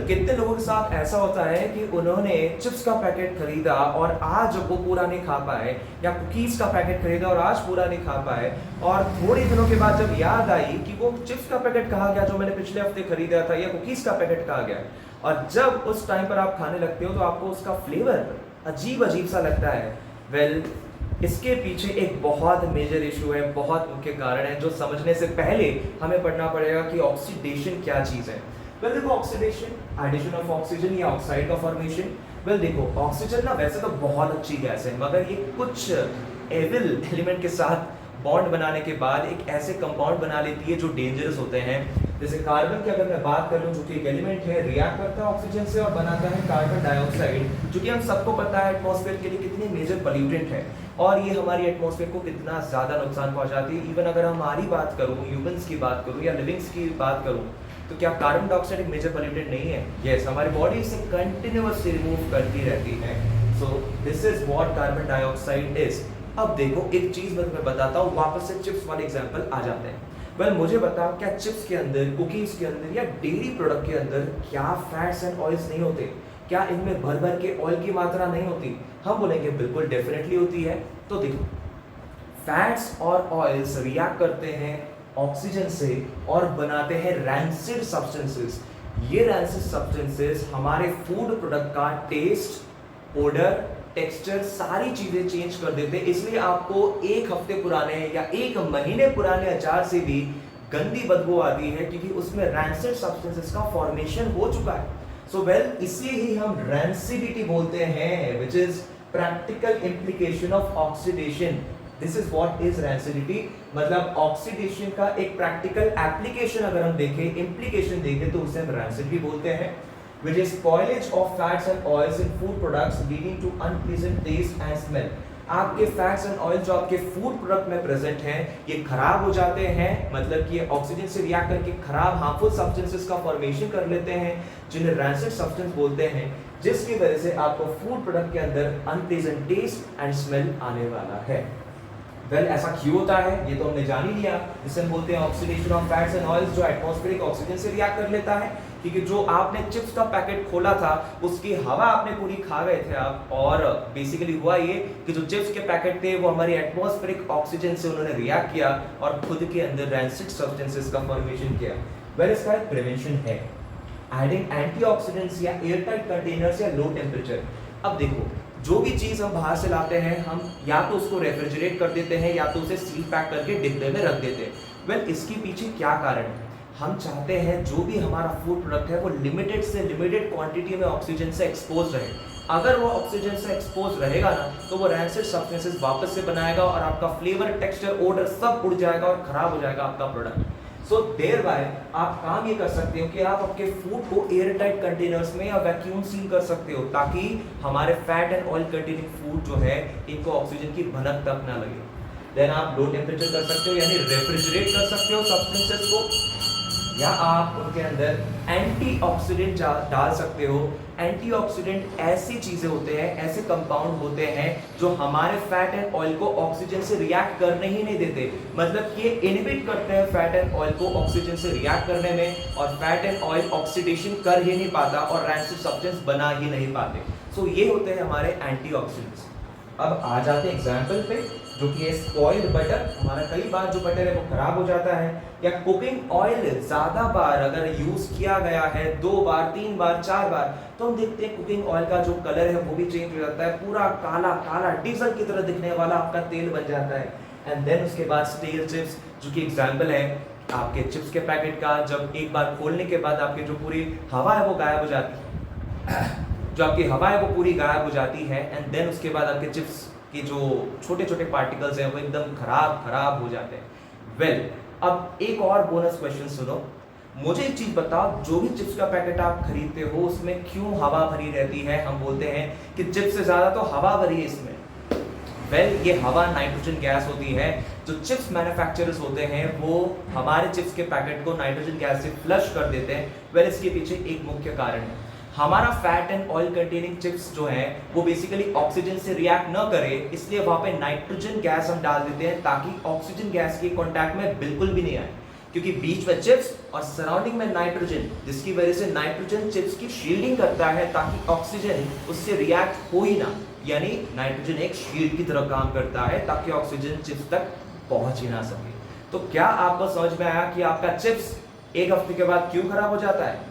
कितने लोगों के साथ ऐसा होता है कि उन्होंने चिप्स का पैकेट खरीदा और आज वो पूरा नहीं खा पाए, या कुकीज़ का पैकेट खरीदा और आज पूरा नहीं खा पाए, और थोड़े दिनों के बाद जब याद आई कि वो चिप्स का पैकेट कहाँ गया जो मैंने पिछले हफ्ते खरीदा था, या कुकीज़ का पैकेट कहाँ गया, और जब उस टाइम पर आप खाने लगते हो तो आपको उसका फ्लेवर अजीब अजीब सा लगता है। इसके पीछे एक बहुत मेजर इशू है, बहुत मुख्य कारण है, जो समझने से पहले हमें पढ़ना पड़ेगा कि ऑक्सीडेशन क्या चीज़ है। देखो, ऑक्सीडेशन, एडिशन ऑफ ऑक्सीजन या ऑक्साइड का फॉर्मेशन। देखो, ऑक्सीजन ना वैसे तो बहुत अच्छी गैस है, मगर ये कुछ एविल एलिमेंट के साथ बॉन्ड बनाने के बाद एक ऐसे कंपाउंड बना लेती है जो डेंजरस होते हैं। जैसे कार्बन की अगर मैं बात कर लूँ, जो कि एक एलिमेंट है, रिएक्ट करता है ऑक्सीजन से और बनाता है कार्बन डाइऑक्साइड, जो कि हम सबको पता है एटमॉस्फेयर के लिए कितनी मेजर पॉल्यूटेंट है, और ये हमारी एटमॉस्फेयर को कितना ज़्यादा नुकसान पहुंचाती है। इवन अगर हमारी बात करूँ, ह्यूमंस की बात करूँ या लिविंग्स की बात करूँ, तो क्या कार्बन डाइऑक्साइड एक मेजर पॉल्यूटेंट नहीं है? यस, हमारी बॉडी इसे कंटिन्यूअसली रिमूव करती रहती है। So this is what carbon dioxide is. अब देखो, एक चीज मैं तुम्हें बताता हूँ, वापस से चिप्स वाले एग्जांपल आ जाते हैं। मुझे बताओ, क्या चिप्स के अंदर, कुकीज के अंदर या डेयरी प्रोडक्ट के अंदर क्या फैट्स एंड ऑयल्स नहीं होते? क्या इनमें भर भर के ऑयल की मात्रा नहीं होती? हम बोलेंगे बिल्कुल डेफिनेटली होती है। तो देखो, फैट्स और ऑयल्स रिएक्ट करते हैं ऑक्सीजन से और बनाते हैं रैंसिड सब्सटेंसेस। ये रैंसिड सब्सटेंसेस हमारे फूड प्रोडक्ट का टेस्ट, ओडर, टेक्सचर, सारी चीजें चेंज कर देते हैं। इसलिए आपको एक हफ्ते पुराने या एक महीने पुराने अचार से भी गंदी बदबू आती है, क्योंकि उसमें रैंसिड सब्सटेंसेस का फॉर्मेशन हो चुका है। इसे ही हम रैंसिडिटी बोलते हैं, which is practical implication of oxidation. This is what is rancidity. मतलब ऑक्सीडेशन का एक प्रैक्टिकल एप्लीकेशन अगर हम देखें, इम्प्लीकेशन देखें, तो उसे हम रैंसिड भी बोलते हैं, which is spoilage of fats and oils in food products leading to unpleasant taste and smell। आपके फैट्स एंड ऑयल जो आपके फूड प्रोडक्ट में प्रेजेंट हैं, ये खराब हो जाते हैं, मतलब कि ऑक्सीजन से रिएक्ट करके खराब हार्मफुल सब्सटेंसेस का फॉर्मेशन कर लेते हैं, जिन्हें रैंसिड सब्सटेंस बोलते हैं, जिसकी वजह से आपको फूड प्रोडक्ट के अंदर अनप्लीजेंट टेस्ट एंड स्मेल आने वाला है। ऐसा क्यों होता है ये तो हमने जान ही लिया। जिसे हम बोलते हैं oxidation of fats and oils, जो एटमॉस्फेरिक ऑक्सीजन से रिएक्ट कर लेता है। क्योंकि जो आपने चिप्स का पैकेट खोला था, उसकी हवा आपने पूरी खा गए थे आप, और बेसिकली हुआ ये कि जो चिप्स के पैकेट थे वो हमारी एटमॉस्फेरिक ऑक्सीजन से उन्होंने रिएक्ट किया और खुद के अंदर रैंसिड सब्सटेंसेस का फॉर्मेशन किया। इसका एक प्रिवेंशन है, एडिंग एंटीऑक्सीडेंट्स या एयरटाइट कंटेनर्स या लो टेम्परेचर। अब देखो, जो भी चीज हम बाहर से लाते हैं, हम या तो उसको रेफ्रिजरेट कर देते हैं या तो उसे सील पैक करके डिब्बे में रख देते हैं। इसके पीछे क्या कारण है? हम चाहते हैं जो भी हमारा फूड प्रोडक्ट है वो लिमिटेड से लिमिटेड क्वांटिटी में ऑक्सीजन से एक्सपोज रहे। अगर वो ऑक्सीजन से एक्सपोज रहेगा ना, तो वो रैंसिड सब्सटेंसेस वापस से बनाएगा और आपका फ्लेवर, टेक्सचर, ओडर सब उड़ जाएगा और खराब हो जाएगा आपका प्रोडक्ट। देयर बाय आप काम ये कर सकते हो कि आप आपके फूड को एयर टाइट कंटेनर्स में या वैक्यूम सील कर सकते हो, ताकि हमारे fat and oil containing food जो है, इनको ऑक्सीजन की भनक तक ना लगे। देन आप लो टेम्परेचर कर सकते हो, यानी रेफ्रिजरेट कर सकते हो सब्सटेंसेस को, या आप उनके अंदर एंटीऑक्सीडेंट डाल सकते हो। एंटीऑक्सीडेंट ऐसी चीजें होते हैं, ऐसे कंपाउंड होते हैं जो हमारे फैट एंड ऑयल को ऑक्सीजन से रिएक्ट करने ही नहीं देते। मतलब ये इनहिबिट करते हैं फैट एंड ऑयल को ऑक्सीजन से रिएक्ट करने में, और फैट एंड ऑयल ऑक्सीडेशन कर ही नहीं पाता और रैंसिड सब्सटेंस बना ही नहीं पाते। ये होते हैं हमारे एंटीऑक्सीडेंट्स। अब आ जाते हैं एग्जाम्पल पे, जो कि है स्पॉइल्ड बटर। हमारा कई बार जो बटर है वो खराब हो जाता है, या कुकिंग ऑयल ज़्यादा बार अगर यूज़ किया गया है, 2 बार, 3 बार, 4 बार, तो हम देखते हैं कुकिंग ऑयल का जो कलर है वो भी चेंज हो जाता है, पूरा काला काला डीजल की तरह दिखने वाला आपका तेल बन जाता है। एंड देन उसके बाद स्टेल चिप्स, जो कि एग्जाम्पल है आपके चिप्स के पैकेट का, जब एक बार खोलने के बाद आपकी जो पूरी हवा है वो गायब हो जाती है, जो आपकी हवा है वो पूरी गायब हो जाती है। एंड देन उसके बाद आपके चिप्स कि जो छोटे छोटे पार्टिकल्स हैं वो एकदम खराब हो जाते हैं। अब एक और बोनस क्वेश्चन सुनो। मुझे एक चीज बताओ, जो भी चिप्स का पैकेट आप खरीदते हो उसमें क्यों हवा भरी रहती है? हम बोलते हैं कि चिप्स से ज्यादा तो हवा भरी है इसमें। ये हवा नाइट्रोजन गैस होती है। जो चिप्स मैन्युफैक्चरर्स होते हैं वो हमारे चिप्स के पैकेट को नाइट्रोजन गैस से फ्लश कर देते हैं। इसके पीछे एक मुख्य कारण है, हमारा fat and oil containing chips जो है वो बेसिकली ऑक्सीजन से रिएक्ट न करे, इसलिए वहां पे नाइट्रोजन गैस हम डाल देते हैं ताकि ऑक्सीजन गैस के कांटेक्ट में बिल्कुल भी नहीं आए। क्योंकि बीच में चिप्स और सराउंडिंग में नाइट्रोजन, जिसकी वजह से नाइट्रोजन चिप्स की शील्डिंग करता है ताकि ऑक्सीजन उससे रिएक्ट हो ही ना, यानी नाइट्रोजन एक शील्ड की तरह काम करता है ताकि ऑक्सीजन चिप्स तक पहुंच ही ना सके। तो क्या आपको समझ में आया कि आपका चिप्स एक हफ्ते के बाद क्यों खराब हो जाता है?